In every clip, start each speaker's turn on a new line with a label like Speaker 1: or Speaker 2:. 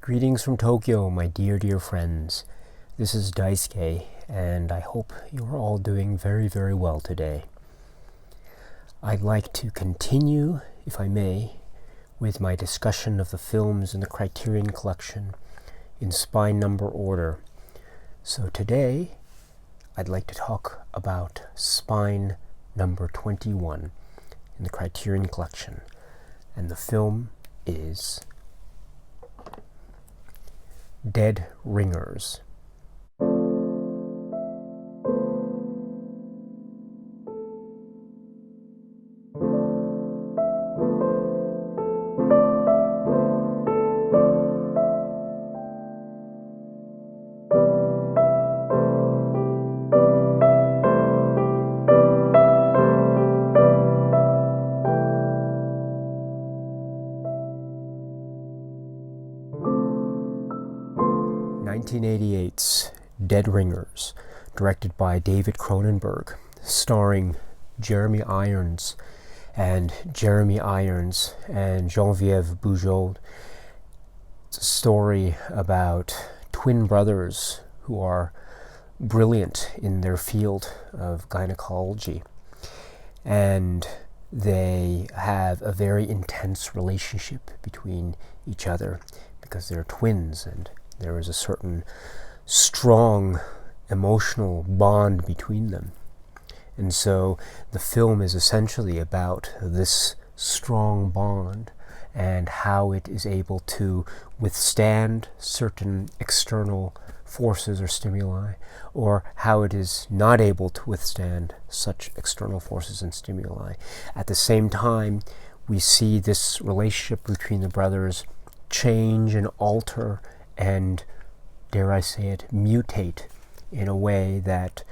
Speaker 1: Greetings from Tokyo, my dear friends. This is Daisuke, and I hope you are all doing very well today. I'd like to continue, if I may, with my discussion of the films in the Criterion collection in spine number order. So today, I'd like to talk about spine number 21 in the Criterion collection, and the film is Dead Ringers. (1988's) Dead Ringers, directed by David Cronenberg, starring Jeremy Irons and Geneviève Bujold. It's a story about twin brothers who are brilliant in their field of gynecology, and they have a very intense relationship between each other because they're twins, and there is a certain strong emotional bond between them. And so the film is essentially about this strong bond and how it is able to withstand certain external forces or stimuli, or how it is not able to withstand such external forces and stimuli. At the same time, we see this relationship between the brothers change and alter and, dare I say it, mutate in a way that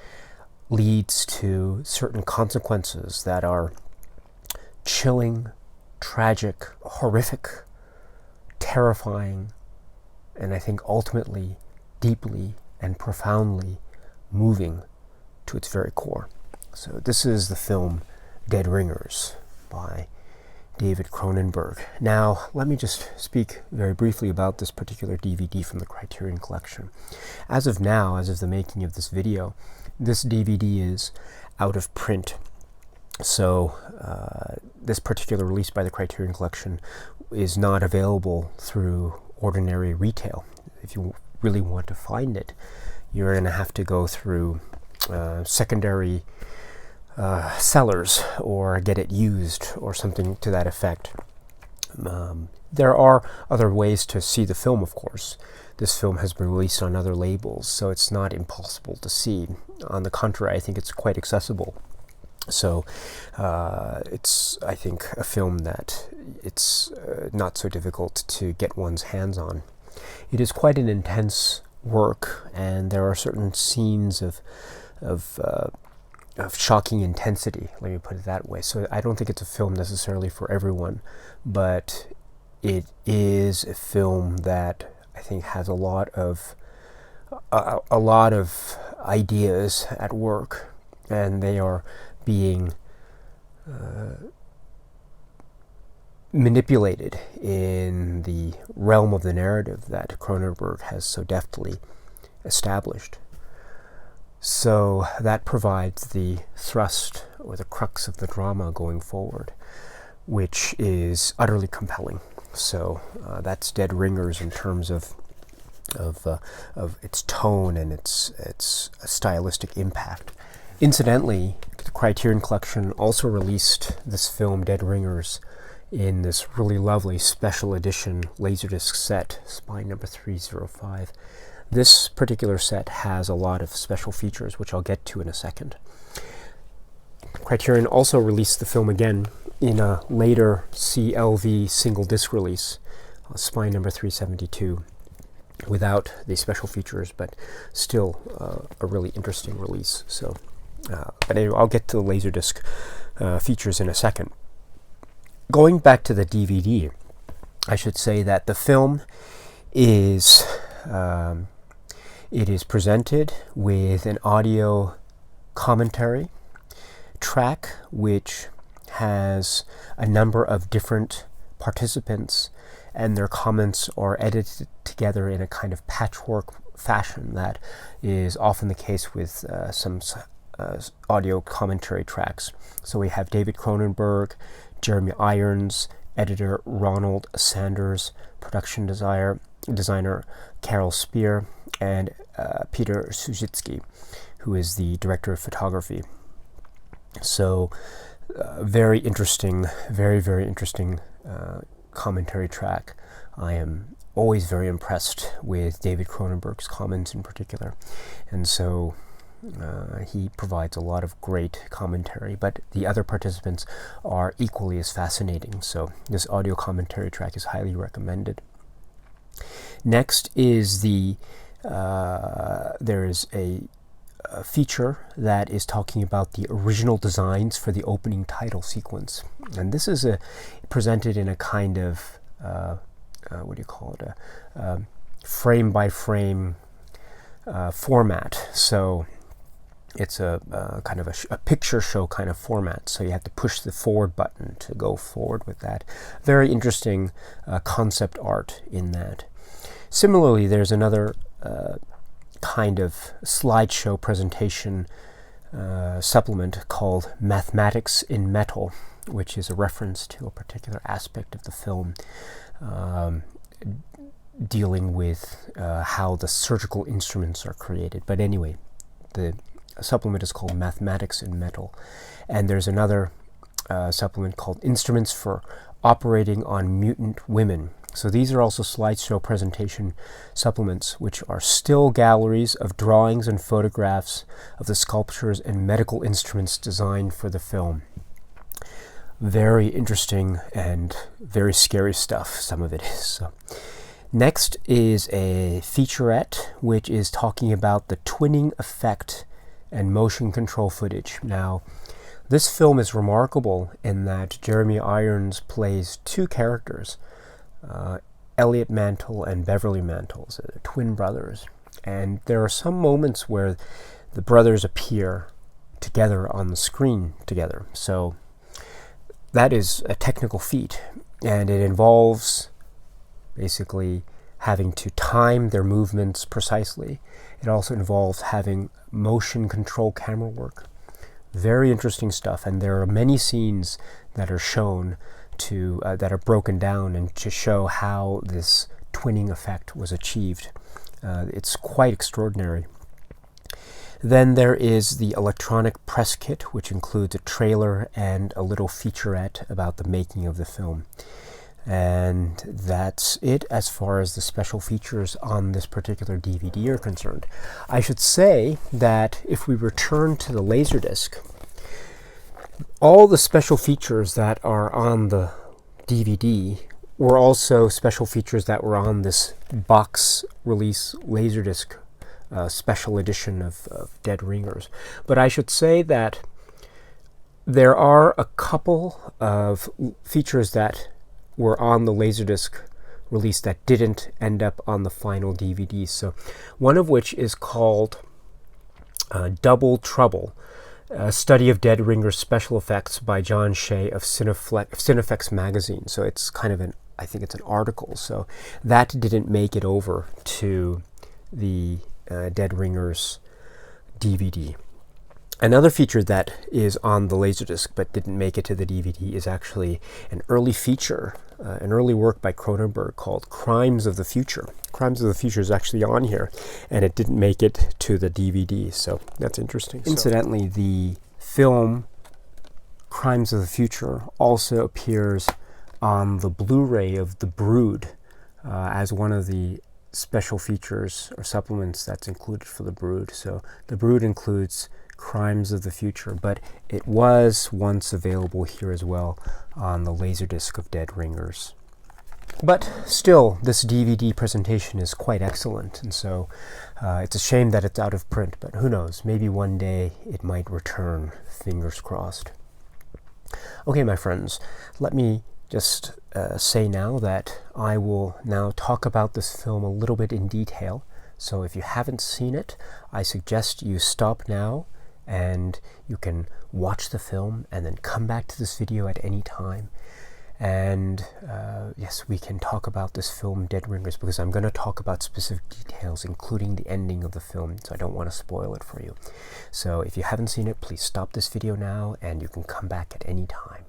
Speaker 1: leads to certain consequences that are chilling, tragic, horrific, terrifying, and I think ultimately deeply and profoundly moving to its very core. So this is the film Dead Ringers by David Cronenberg. Now, let me just speak very briefly about this particular DVD from the Criterion collection. As of now, as of the making of this video, this DVD is out of print. So this particular release by the Criterion collection is not available through ordinary retail. If you really want to find it, you're going to have to go through secondary sellers or get it used or something to that effect. There are other ways to see the film, of course. This film has been released on other labels, so it's not impossible to see. On the contrary, I think it's quite accessible. So it's, I think, a film that it's not so difficult to get one's hands on. It is quite an intense work, and there are certain scenes of shocking intensity, let me put it that way. So I don't think it's a film necessarily for everyone, but it is a film that I think has a lot of ideas at work, and they are being manipulated in the realm of the narrative that Cronenberg has so deftly established. So that provides the thrust or the crux of the drama going forward, which is utterly compelling. So that's Dead Ringers in terms of its tone and its stylistic impact. Incidentally, the Criterion collection also released this film Dead Ringers in this really lovely special edition Laserdisc set, spine number 305. This particular set has a lot of special features, which I'll get to in a second. Criterion also released the film again in a later CLV single disc release, spine number 372, without the special features, but still a really interesting release. So, but anyway, I'll get to the Laserdisc features in a second. Going back to the DVD, I should say that the film is it is presented with an audio commentary track which has a number of different participants and their comments are edited together in a kind of patchwork fashion that is often the case with some audio commentary tracks. So we have David Cronenberg, Jeremy Irons, editor Ronald Sanders, production designer Carol Spear, and Peter Suzitsky, who is the director of photography. So very interesting, very, very interesting commentary track. I am always very impressed with David Cronenberg's comments in particular. And so he provides a lot of great commentary, but the other participants are equally as fascinating. So this audio commentary track is highly recommended. Next is there is a feature that is talking about the original designs for the opening title sequence, and this is presented in a kind of frame by frame format. So it's a kind of a picture show kind of format, so you have to push the forward button to go forward with that. Very interesting concept art in that. Similarly, there's another kind of slideshow presentation supplement called Mathematics in Metal, which is a reference to a particular aspect of the film dealing with how the surgical instruments are created. But anyway, the supplement is called Mathematics in Metal. And there's another supplement called Instruments for Operating on Mutant Women. So these are also slideshow presentation supplements, which are still galleries of drawings and photographs of the sculptures and medical instruments designed for the film. Very interesting and very scary stuff, some of it is. So. Next is a featurette, which is talking about the twinning effect and motion control footage. Now, this film is remarkable in that Jeremy Irons plays two characters, Elliot Mantle and Beverly Mantle, so they're twin brothers. And there are some moments where the brothers appear together on the screen together. So that is a technical feat, and it involves basically having to time their movements precisely. It also involves having motion control camera work. Very interesting stuff, and there are many scenes that are shown that are broken down and to show how this twinning effect was achieved. It's quite extraordinary. Then there is the electronic press kit, which includes a trailer and a little featurette about the making of the film. And that's it as far as the special features on this particular DVD are concerned. I should say that if we return to the Laserdisc, all the special features that are on the DVD were also special features that were on this box release Laserdisc special edition of Dead Ringers. But I should say that there are a couple of features that were on the Laserdisc release that didn't end up on the final DVD. So one of which is called Double Trouble, a study of Dead Ringers special effects by John Shea of Cinefex magazine. So it's kind of I think it's an article. So that didn't make it over to the Dead Ringers DVD. Another feature that is on the Laserdisc but didn't make it to the DVD is actually an early feature, an early work by Cronenberg called Crimes of the Future. Crimes of the Future is actually on here, and it didn't make it to the DVD, so that's interesting. Incidentally, the film Crimes of the Future also appears on the Blu-ray of The Brood as one of the special features or supplements that's included for The Brood. So The Brood includes Crimes of the Future, but it was once available here as well on the Laserdisc of Dead Ringers. But still, this DVD presentation is quite excellent, and so it's a shame that it's out of print, but who knows, maybe one day it might return, fingers crossed. Okay, my friends, let me just say now that I will now talk about this film a little bit in detail. So if you haven't seen it, I suggest you stop now and you can watch the film and then come back to this video at any time. And yes, we can talk about this film, Dead Ringers, because I'm going to talk about specific details, including the ending of the film, so I don't want to spoil it for you. So if you haven't seen it, please stop this video now, and you can come back at any time.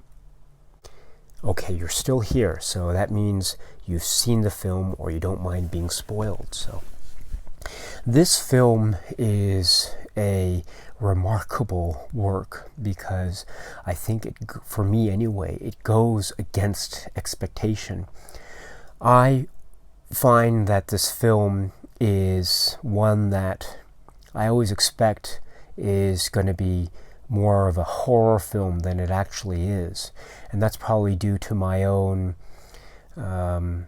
Speaker 1: Okay, you're still here, so that means you've seen the film or you don't mind being spoiled. So this film is a remarkable work because I think it, for me anyway, it goes against expectation. I find that this film is one that I always expect is going to be more of a horror film than it actually is, and that's probably due to my own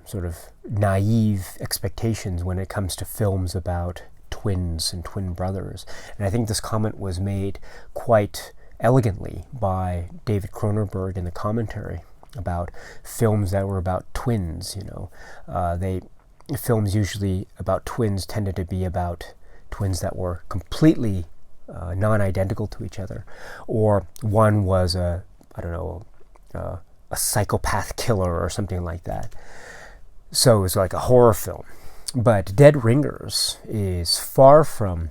Speaker 1: sort of naive expectations when it comes to films about twins and twin brothers. And I think this comment was made quite elegantly by David Cronenberg in the commentary about films that were about twins. Films usually about twins tended to be about twins that were completely non-identical to each other, or one was a psychopath killer or something like that. So it was like a horror film. But Dead Ringers is far from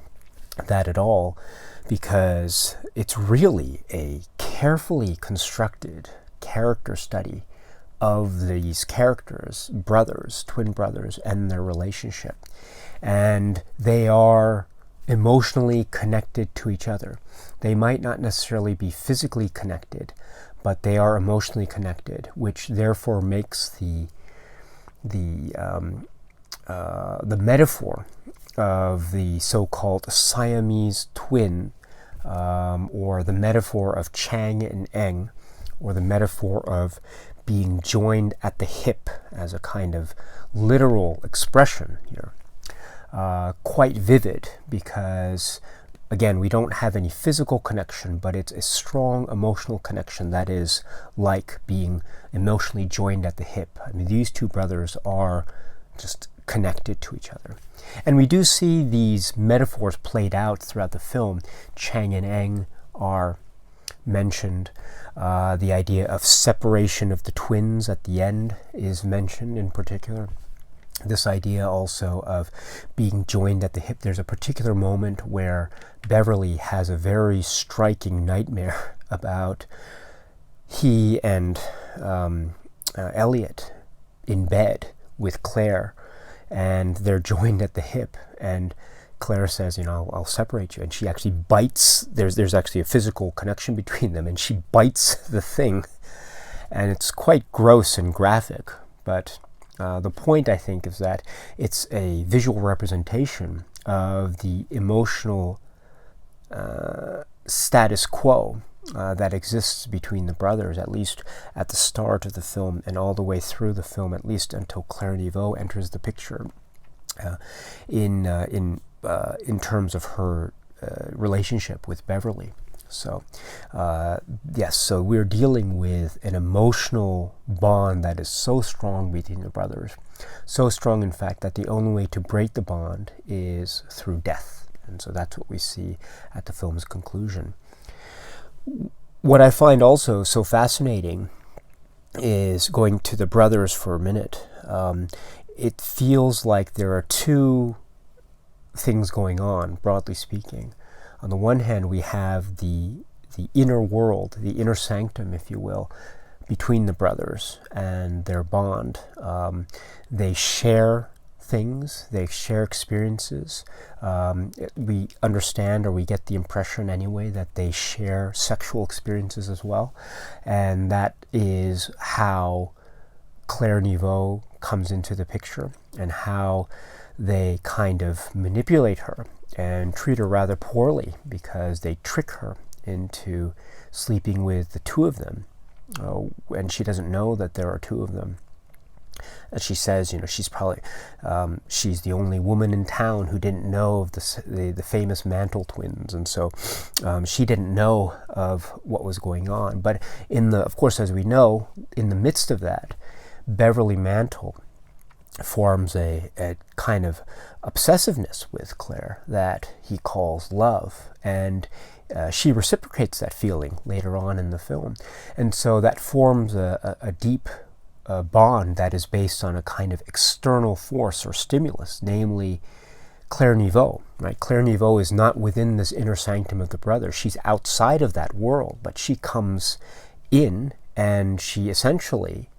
Speaker 1: that at all, because it's really a carefully constructed character study of these characters, brothers, twin brothers, and their relationship. And they are emotionally connected to each other. They might not necessarily be physically connected, but they are emotionally connected, which therefore makes the metaphor of the so-called Siamese twin, or the metaphor of Chang and Eng, or the metaphor of being joined at the hip as a kind of literal expression here, quite vivid, because again, we don't have any physical connection, but it's a strong emotional connection that is like being emotionally joined at the hip. I mean, these two brothers are just connected to each other. And we do see these metaphors played out throughout the film. Chang and Eng are mentioned. The idea of separation of the twins at the end is mentioned in particular. This idea also of being joined at the hip. There's a particular moment where Beverly has a very striking nightmare about he and Elliot in bed with Claire, and they're joined at the hip, and Claire says, I'll separate you, and she actually bites. There's actually a physical connection between them, and she bites the thing, and it's quite gross and graphic, but the point, I think, is that it's a visual representation of the emotional status quo that exists between the brothers, at least at the start of the film and all the way through the film, at least until Claire Neveu enters the picture, in terms of her relationship with Beverly. So, yes, so we're dealing with an emotional bond that is so strong between the brothers. So strong, in fact, that the only way to break the bond is through death. And so that's what we see at the film's conclusion. What I find also so fascinating is, going to the brothers for a minute, it feels like there are two things going on, broadly speaking. On the one hand, we have the inner world, the inner sanctum, if you will, between the brothers and their bond. They share things, they share experiences. We understand, or we get the impression anyway, that they share sexual experiences as well. And that is how Claire Neveu comes into the picture, and how they kind of manipulate her and treat her rather poorly, because they trick her into sleeping with the two of them, and she doesn't know that there are two of them. And she says, she's probably she's the only woman in town who didn't know of the famous Mantle twins, and so she didn't know of what was going on. But of course, as we know, in the midst of that, Beverly Mantle forms a kind of obsessiveness with Claire that he calls love, and she reciprocates that feeling later on in the film. And so that forms a deep bond that is based on a kind of external force or stimulus, namely Claire Neveu, right? Claire Neveu is not within this inner sanctum of the brothers. She's outside of that world, but she comes in and she essentially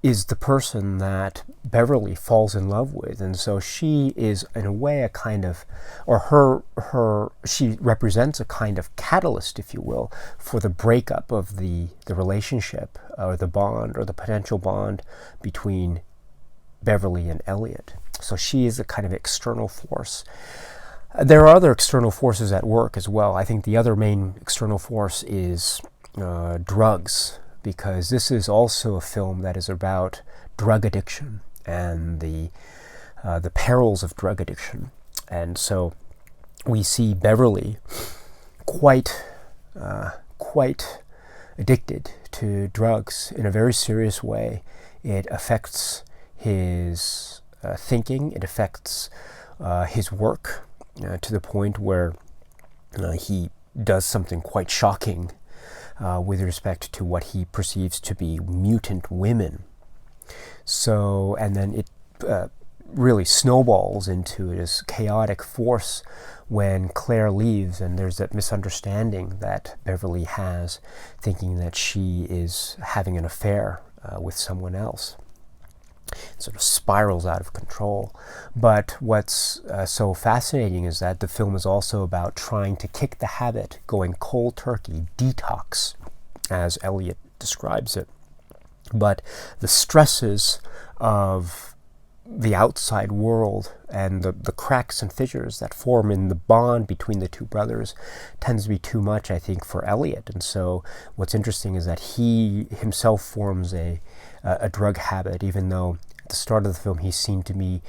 Speaker 1: is the person that Beverly falls in love with. And so she is, in a way, a kind of, or she represents a kind of catalyst, if you will, for the breakup of the relationship, or the bond, or the potential bond between Beverly and Elliot. So she is a kind of external force. There are other external forces at work as well. I think the other main external force is drugs, because this is also a film that is about drug addiction and the perils of drug addiction. And so we see Beverly quite addicted to drugs in a very serious way. It affects his thinking, it affects his work, to the point where he does something quite shocking with respect to what he perceives to be mutant women. So, and then it really snowballs into this chaotic force when Claire leaves, and there's that misunderstanding that Beverly has, thinking that she is having an affair with someone else. It sort of spirals out of control. But what's so fascinating is that the film is also about trying to kick the habit, going cold turkey, detox, as Eliot describes it. But the stresses of the outside world and the cracks and fissures that form in the bond between the two brothers tends to be too much, I think, for Eliot. And so what's interesting is that he himself forms a drug habit, even though at the start of the film he seems to be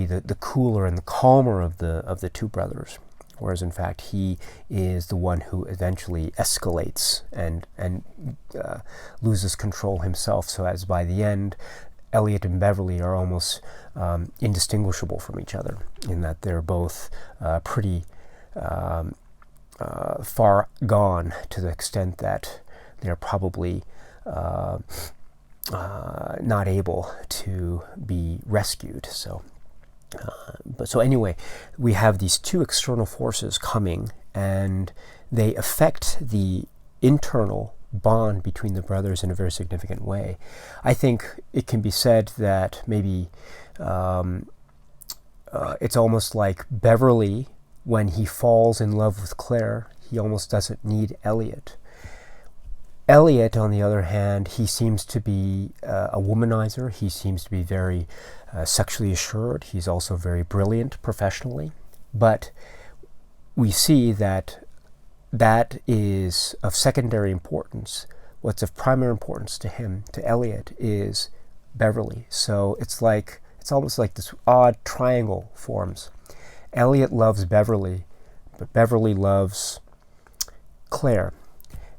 Speaker 1: the cooler and the calmer of the two brothers, whereas in fact he is the one who eventually escalates and loses control himself, so as by the end Elliot and Beverly are almost indistinguishable from each other, in that they're both pretty far gone, to the extent that they're probably not able to be rescued. So anyway, we have these two external forces coming, and they affect the internal bond between the brothers in a very significant way. I think it can be said that maybe it's almost like Beverly, when he falls in love with Claire, he almost doesn't need Elliot. Elliot, on the other hand, he seems to be a womanizer. He seems to be very sexually assured. He's also very brilliant professionally. But we see that is of secondary importance. What's of primary importance to him, to Elliot, is Beverly. So it's almost like this odd triangle forms. Elliot loves Beverly, but Beverly loves Claire.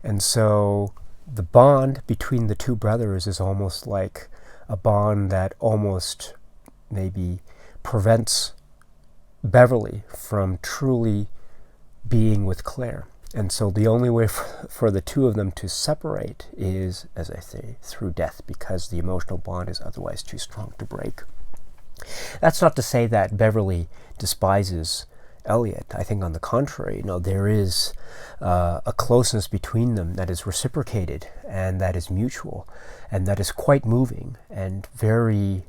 Speaker 1: And so the bond between the two brothers is almost like a bond that almost maybe prevents Beverly from truly being with Claire. And so the only way for the two of them to separate is, as I say, through death, because the emotional bond is otherwise too strong to break. That's not to say that Beverly despises Elliot. I think on the contrary, there is a closeness between them that is reciprocated and that is mutual and that is quite moving and very,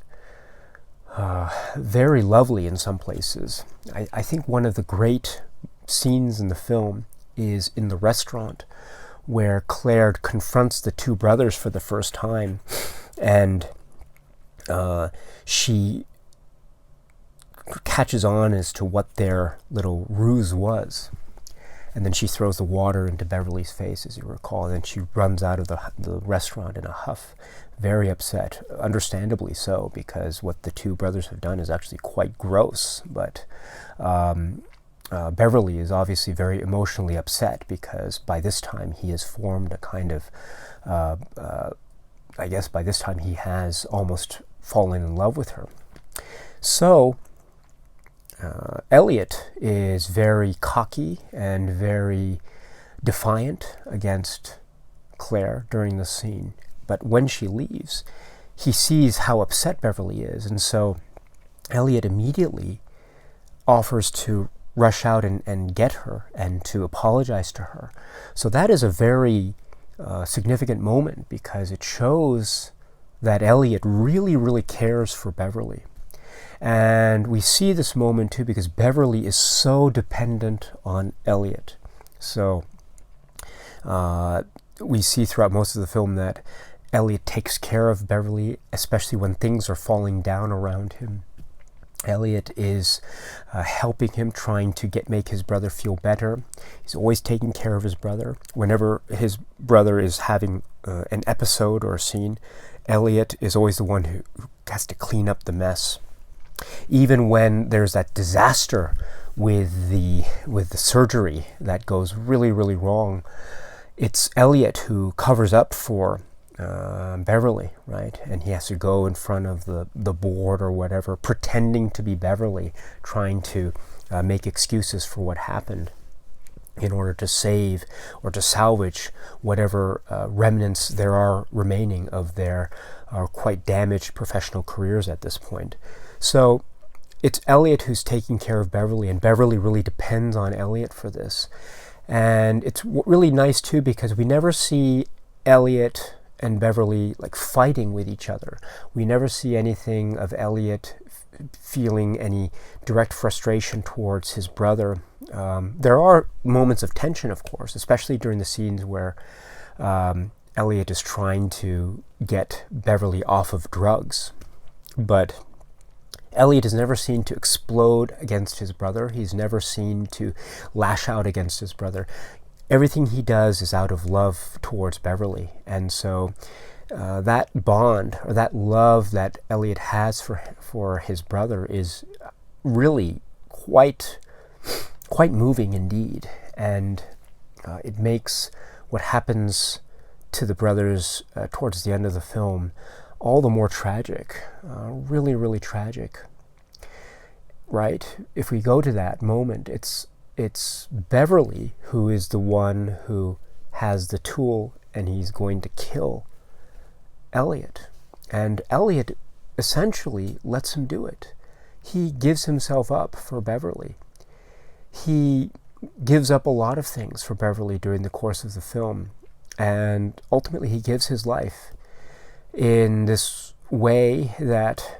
Speaker 1: very lovely in some places. I think one of the great scenes in the film is in the restaurant, where Claire confronts the two brothers for the first time, and she catches on as to what their little ruse was. And then she throws the water into Beverly's face, as you recall, and then she runs out of the restaurant in a huff, very upset, understandably so, because what the two brothers have done is actually quite gross. But Beverly is obviously very emotionally upset, because by this time he has formed a kind of, I guess by this time he has almost fallen in love with her. So Elliot is very cocky and very defiant against Claire during the scene. But when she leaves, he sees how upset Beverly is, and so Elliot immediately offers to rush out and get her and to apologize to her. So that is a very significant moment, because it shows that Elliot really, really cares for Beverly. And we see this moment too because Beverly is so dependent on Elliot. So we see throughout most of the film that Elliot takes care of Beverly, especially when things are falling down around him. Elliot is helping him, trying to make his brother feel better. He's always taking care of his brother. Whenever his brother is having an episode or a scene, Elliot is always the one who has to clean up the mess. Even when there's that disaster with the surgery that goes really, really wrong, it's Elliot who covers up for Beverly, right? And he has to go in front of the board or whatever, pretending to be Beverly, trying to make excuses for what happened in order to save or to salvage whatever remnants there are remaining of their quite damaged professional careers at this point. So it's Elliot who's taking care of Beverly, and Beverly really depends on Elliot for this. And it's really nice too because we never see Elliot and Beverly like fighting with each other. We never see anything of Elliot feeling any direct frustration towards his brother. There are moments of tension, of course, especially during the scenes where Elliot is trying to get Beverly off of drugs. But Elliot is never seen to explode against his brother. He's never seen to lash out against his brother. Everything he does is out of love towards Beverly. And so that bond, or that love that Elliot has for his brother is really quite moving indeed. And it makes what happens to the brothers towards the end of the film all the more tragic, really, really tragic, right? If we go to that moment, it's Beverly who is the one who has the tool, and he's going to kill Elliot. And Elliot essentially lets him do it. He gives himself up for Beverly. He gives up a lot of things for Beverly during the course of the film, and ultimately he gives his life in this way that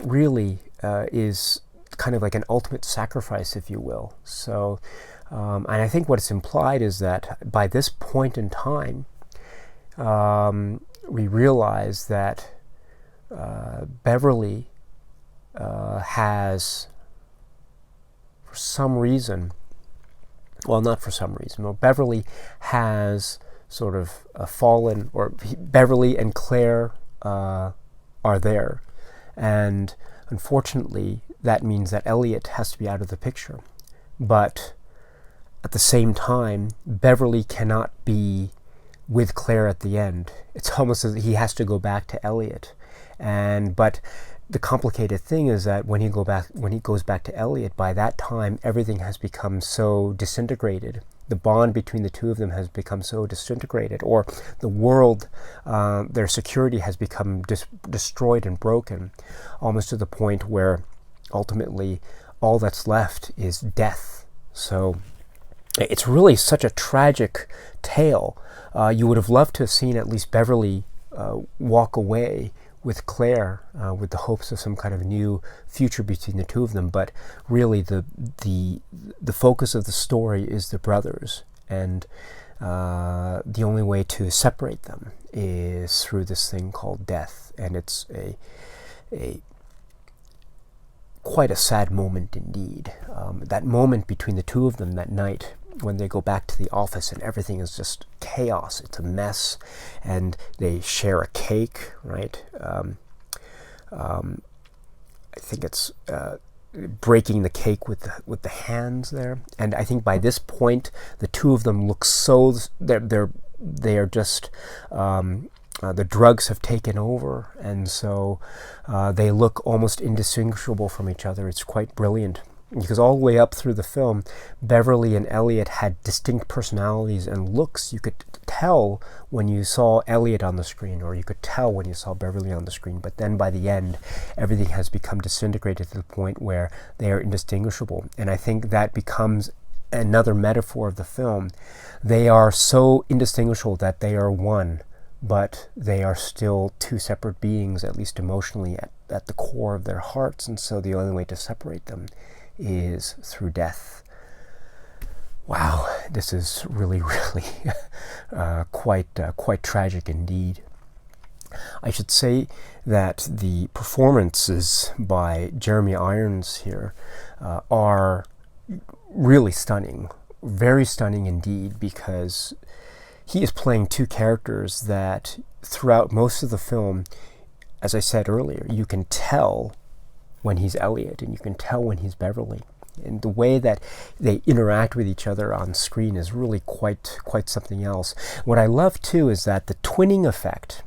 Speaker 1: really is kind of like an ultimate sacrifice, if you will. So, and I think what's implied is that by this point in time, we realize that Beverly has, for some reason, well, not for some reason, well, Beverly has sort of fallen, or Beverly and Claire are there. And unfortunately, that means that Elliot has to be out of the picture. But at the same time, Beverly cannot be with Claire at the end. It's almost as he has to go back to Elliot. But the complicated thing is that when he goes back to Elliot, by that time everything has become so disintegrated. The bond between the two of them has become so disintegrated, or the world, their security has become destroyed and broken, almost to the point where ultimately all that's left is death. So it's really such a tragic tale. You would have loved to have seen at least Beverly walk away with Claire, with the hopes of some kind of new future between the two of them. But really the focus of the story is the brothers, and the only way to separate them is through this thing called death. And it's quite a sad moment indeed. That moment between the two of them that night, when they go back to the office and everything is just chaos, it's a mess, and they share a cake, right? I think it's breaking the cake with the hands there, and I think by this point the two of them look so they are just the drugs have taken over, and so they look almost indistinguishable from each other. It's quite brilliant, because all the way up through the film, Beverly and Elliot had distinct personalities and looks. You could tell when you saw Elliot on the screen, or you could tell when you saw Beverly on the screen, but then by the end, everything has become disintegrated to the point where they are indistinguishable. And I think that becomes another metaphor of the film. They are so indistinguishable that they are one, but they are still two separate beings, at least emotionally, at the core of their hearts, and so the only way to separate them is through death. Wow, this is really, really quite tragic indeed. I should say that the performances by Jeremy Irons here are really stunning, very stunning indeed, because he is playing two characters that throughout most of the film, as I said earlier, you can tell when he's Elliot and you can tell when he's Beverly. And the way that they interact with each other on screen is really quite something else. What I love too is that the twinning effect,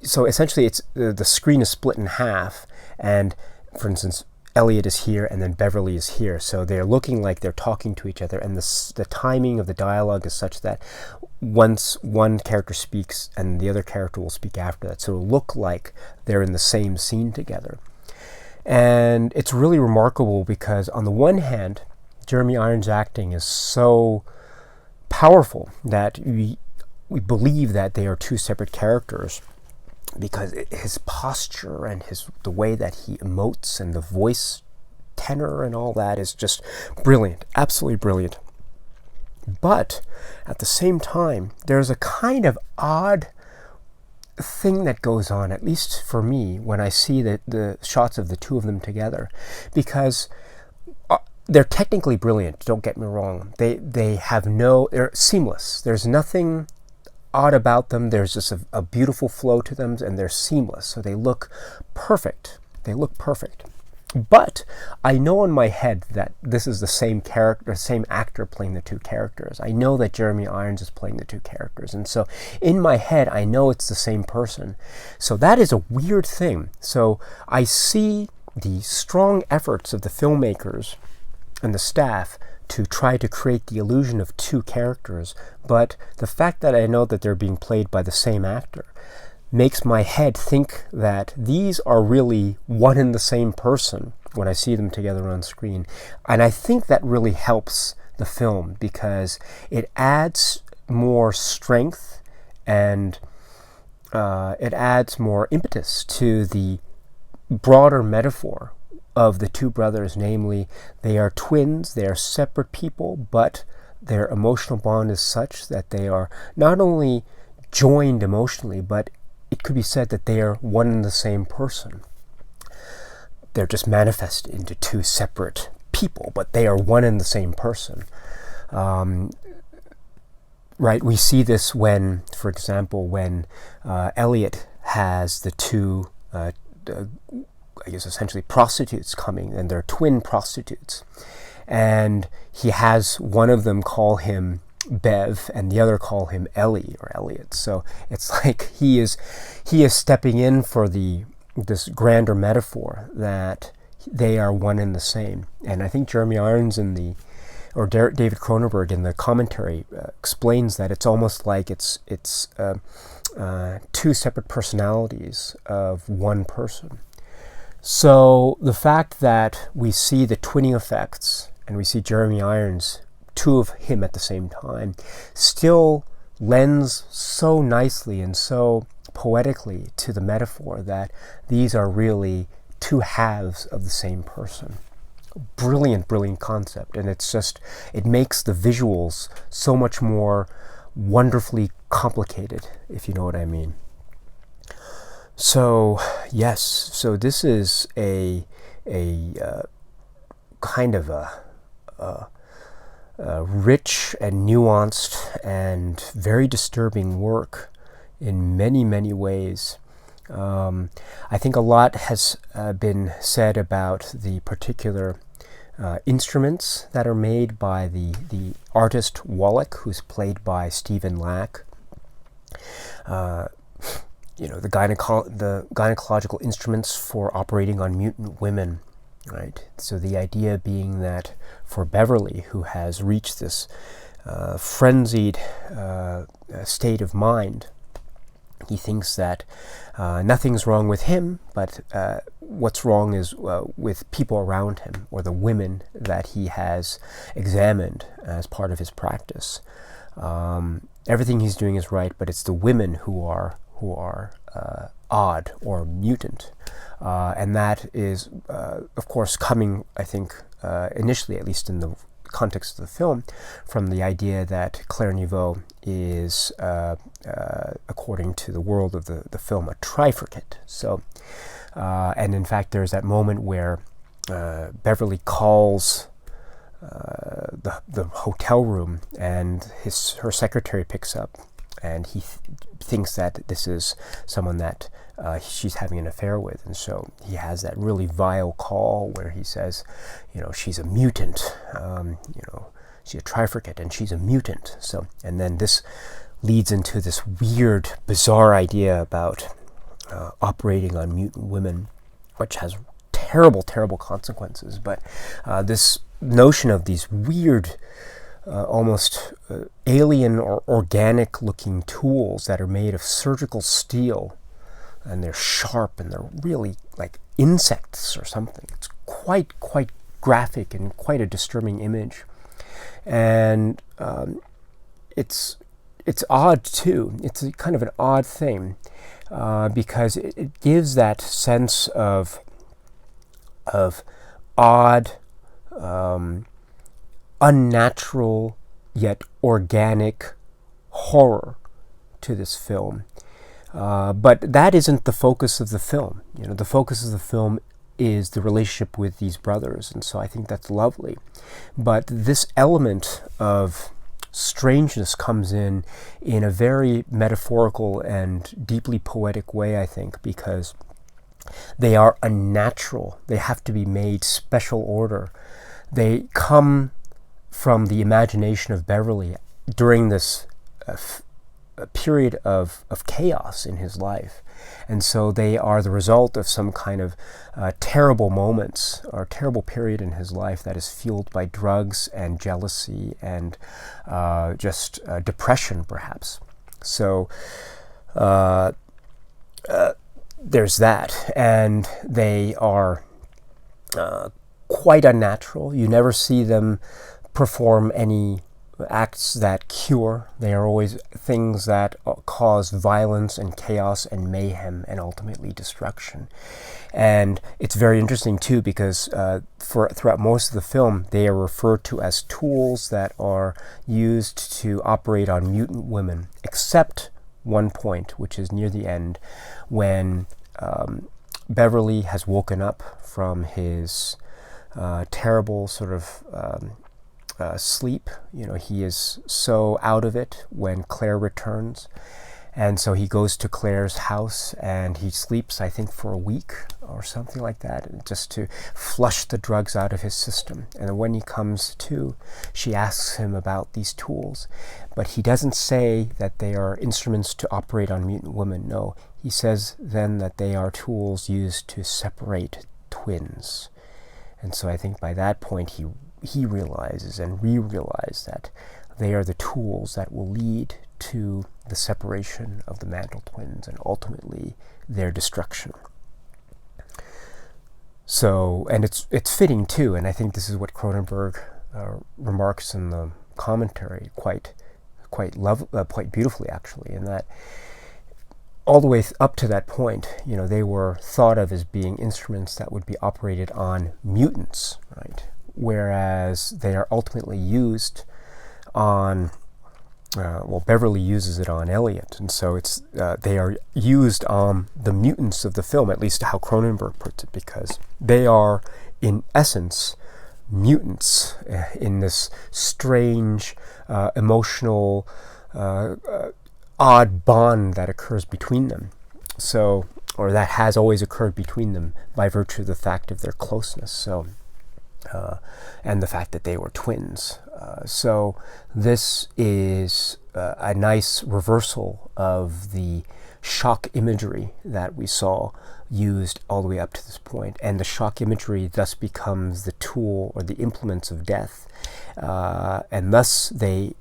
Speaker 1: so essentially it's the screen is split in half, and for instance, Elliot is here and then Beverly is here, so they're looking like they're talking to each other, and the timing of the dialogue is such that once one character speaks and the other character will speak after that, so it'll look like they're in the same scene together. And it's really remarkable because on the one hand, Jeremy Irons' acting is so powerful that we believe that they are two separate characters, because his posture and the way that he emotes and the voice tenor and all that is just brilliant, absolutely brilliant. But at the same time, there's a kind of odd thing that goes on, at least for me, when I see the shots of the two of them together, because they're technically brilliant, don't get me wrong. They're seamless. There's nothing odd about them. There's just a beautiful flow to them, and they're seamless, so they look perfect. They look perfect. But I know in my head that this is the same character, same actor playing the two characters. I know that Jeremy Irons is playing the two characters, and so in my head I know it's the same person. So that is a weird thing. So I see the strong efforts of the filmmakers and the staff to try to create the illusion of two characters, but the fact that I know that they're being played by the same actor makes my head think that these are really one and the same person when I see them together on screen. And I think that really helps the film, because it adds more strength and it adds more impetus to the broader metaphor of the two brothers, namely they are twins, they are separate people, but their emotional bond is such that they are not only joined emotionally, but it could be said that they are one and the same person. They're just manifest into two separate people, but they are one and the same person. Right? We see this when, for example, when Elliot has the two, I guess essentially prostitutes coming, and they're twin prostitutes. And he has one of them call him Bev and the other call him Ellie or Elliot. So it's like he is stepping in for this grander metaphor that they are one and the same. And I think Jeremy Irons David Cronenberg in the commentary explains that it's almost like it's two separate personalities of one person. So the fact that we see the twinning effects and we see Jeremy Irons, two of him at the same time, still lends so nicely and so poetically to the metaphor that these are really two halves of the same person. Brilliant, brilliant concept. And it makes the visuals so much more wonderfully complicated, if you know what I mean. So, yes, so this is a kind of a rich and nuanced and very disturbing work in many, many ways. I think a lot has been said about the particular instruments that are made by the artist Wallach, who's played by Stephen Lack. the gynecological instruments for operating on mutant women, right? So the idea being that for Beverly, who has reached this frenzied state of mind, he thinks that nothing's wrong with him, but what's wrong is with people around him, or the women that he has examined as part of his practice. Everything he's doing is right, but it's the women who are odd or mutant, and that is, of course, coming, I think, initially, at least in the context of the film, from the idea that Claire Neveu is, according to the world of the film, a trifricate. So, and in fact, there's that moment where Beverly calls the hotel room, and her secretary picks up, and he thinks that this is someone that she's having an affair with, and so he has that really vile call where he says, she's a mutant, she's a trifricate, and she's a mutant. So, and then this leads into this weird, bizarre idea about operating on mutant women, which has terrible, terrible consequences. But this notion of these weird, almost alien or organic-looking tools that are made of surgical steel, and they're sharp, and they're really like insects or something. It's quite graphic and quite a disturbing image, and it's odd too. It's kind of an odd thing because it gives that sense of odd, unnatural yet organic horror to this film. But that isn't the focus of the film. The focus of the film is the relationship with these brothers, and so I think that's lovely. But this element of strangeness comes in a very metaphorical and deeply poetic way, I think, because they are unnatural. They have to be made special order. They come from the imagination of Beverly during this period of chaos in his life. And so they are the result of some kind of terrible moments or terrible period in his life that is fueled by drugs and jealousy and just depression, perhaps. So there's that. And they are quite unnatural. You never see them perform any acts that cure. They are always things that cause violence and chaos and mayhem and ultimately destruction. And it's very interesting too, because throughout most of the film they are referred to as tools that are used to operate on mutant women, except one point, which is near the end, when Beverly has woken up from his terrible sort of sleep. He is so out of it when Claire returns, and so he goes to Claire's house and he sleeps, I think, for a week or something like that, just to flush the drugs out of his system. And when he comes to, she asks him about these tools, but he doesn't say that they are instruments to operate on mutant women. No, he says then that they are tools used to separate twins. And so I think by that point he realizes, and we realize, that they are the tools that will lead to the separation of the Mantle twins and ultimately their destruction. So, and it's fitting too, and I think this is what Cronenberg remarks in the commentary quite beautifully, actually, in that all the way up to that point, they were thought of as being instruments that would be operated on mutants, right? Whereas they are ultimately used on, Beverly uses it on Elliot, and so they are used on the mutants of the film, at least how Cronenberg puts it, because they are, in essence, mutants in this strange, emotional, odd bond that occurs between them. So, or that has always occurred between them by virtue of the fact of their closeness. So. And the fact that they were twins. So this is a nice reversal of the shock imagery that we saw used all the way up to this point, and the shock imagery thus becomes the tool or the implements of death, and thus they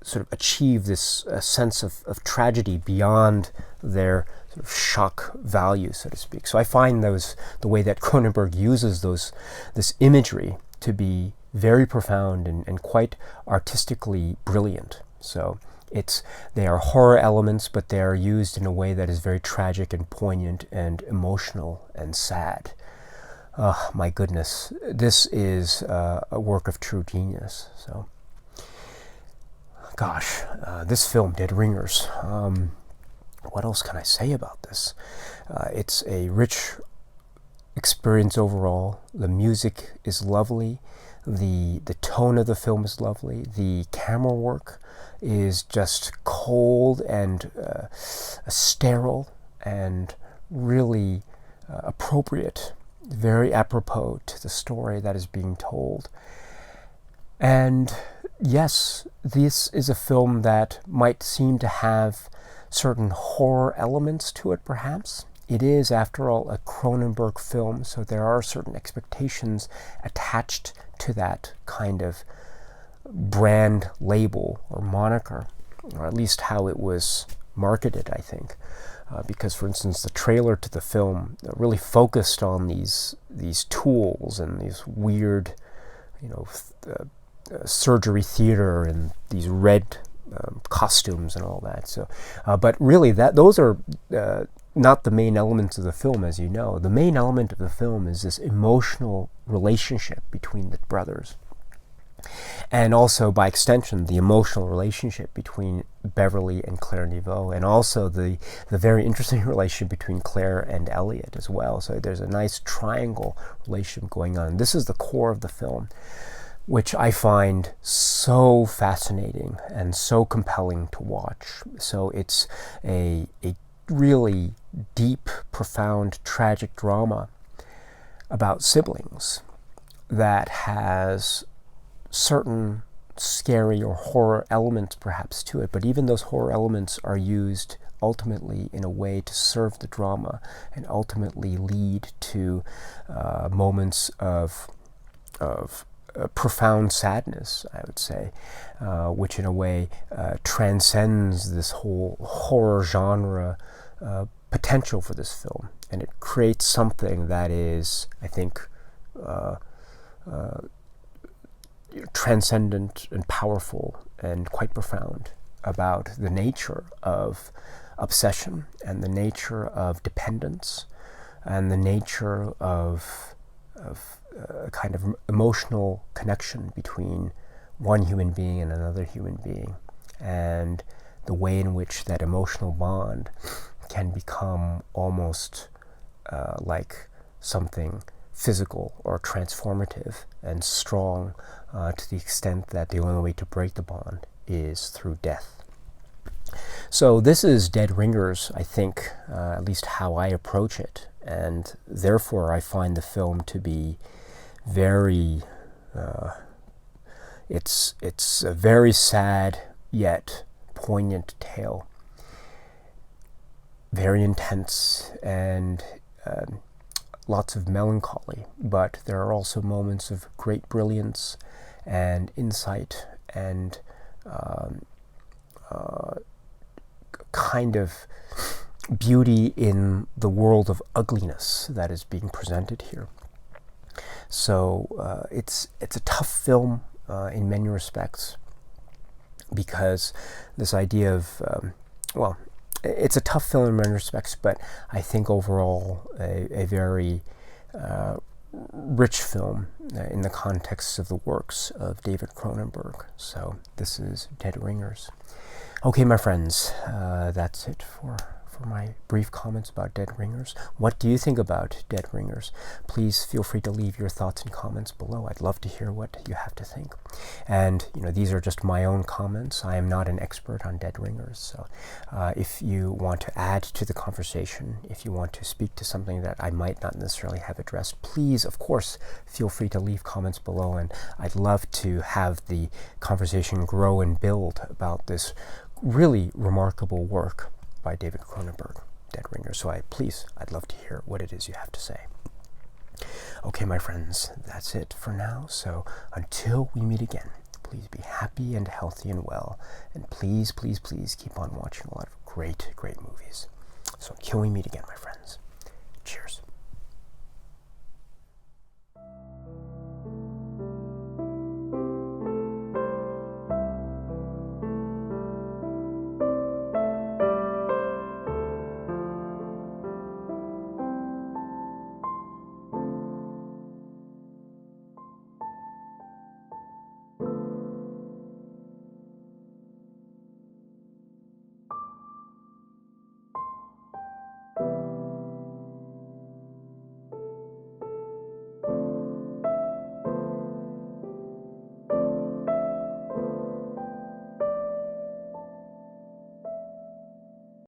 Speaker 1: sort of achieve this sense of tragedy beyond their sort of shock value, so to speak. So I find the way that Cronenberg uses this imagery to be very profound and quite artistically brilliant. So they are horror elements, but they are used in a way that is very tragic and poignant and emotional and sad. Oh, my goodness, this is a work of true genius. So, gosh, this film, Dead Ringers, what else can I say about this? It's a rich experience overall. The music is lovely. The tone of the film is lovely. The camera work is just cold and sterile and really appropriate, very apropos to the story that is being told. And yes, this is a film that might seem to have certain horror elements to it, perhaps. It is, after all, a Cronenberg film, so there are certain expectations attached to that kind of brand label or moniker, or at least how it was marketed, I think. Because, for instance, the trailer to the film really focused on these tools and these weird, surgery theater and these red costumes and all that. So, but really, those are not the main elements of the film, as you know. The main element of the film is this emotional relationship between the brothers. And also, by extension, the emotional relationship between Beverly and Claire Neveu, and also the very interesting relationship between Claire and Elliot as well. So there's a nice triangle relationship going on. This is the core of the film, which I find so fascinating and so compelling to watch. So it's a really deep, profound, tragic drama about siblings that has certain scary or horror elements perhaps to it, but even those horror elements are used ultimately in a way to serve the drama and ultimately lead to moments of profound sadness, I would say, which in a way transcends this whole horror genre potential for this film, and it creates something that is, I think, transcendent and powerful and quite profound about the nature of obsession and the nature of dependence and the nature of a kind of emotional connection between one human being and another human being, and the way in which that emotional bond can become almost like something physical or transformative and strong, to the extent that the only way to break the bond is through death. So this is Dead Ringers, I think, at least how I approach it, and therefore I find the film to be very, it's a very sad yet poignant tale, very intense and lots of melancholy, but there are also moments of great brilliance and insight and kind of beauty in the world of ugliness that is being presented here. So it's a tough film in many respects, because this idea of, it's a tough film in many respects, but I think overall a very rich film in the context of the works of David Cronenberg. So this is Dead Ringers. Okay, my friends, that's it for my brief comments about Dead Ringers. What do you think about Dead Ringers? Please feel free to leave your thoughts and comments below. I'd love to hear what you have to think. And, these are just my own comments. I am not an expert on Dead Ringers. So if you want to add to the conversation, if you want to speak to something that I might not necessarily have addressed, please, of course, feel free to leave comments below. And I'd love to have the conversation grow and build about this really remarkable work by David Cronenberg, Dead Ringer. So I'd love to hear what it is you have to say. Okay, my friends, that's it for now. So until we meet again, please be happy and healthy and well. And please, please, please keep on watching a lot of great, great movies. So until we meet again, my friends.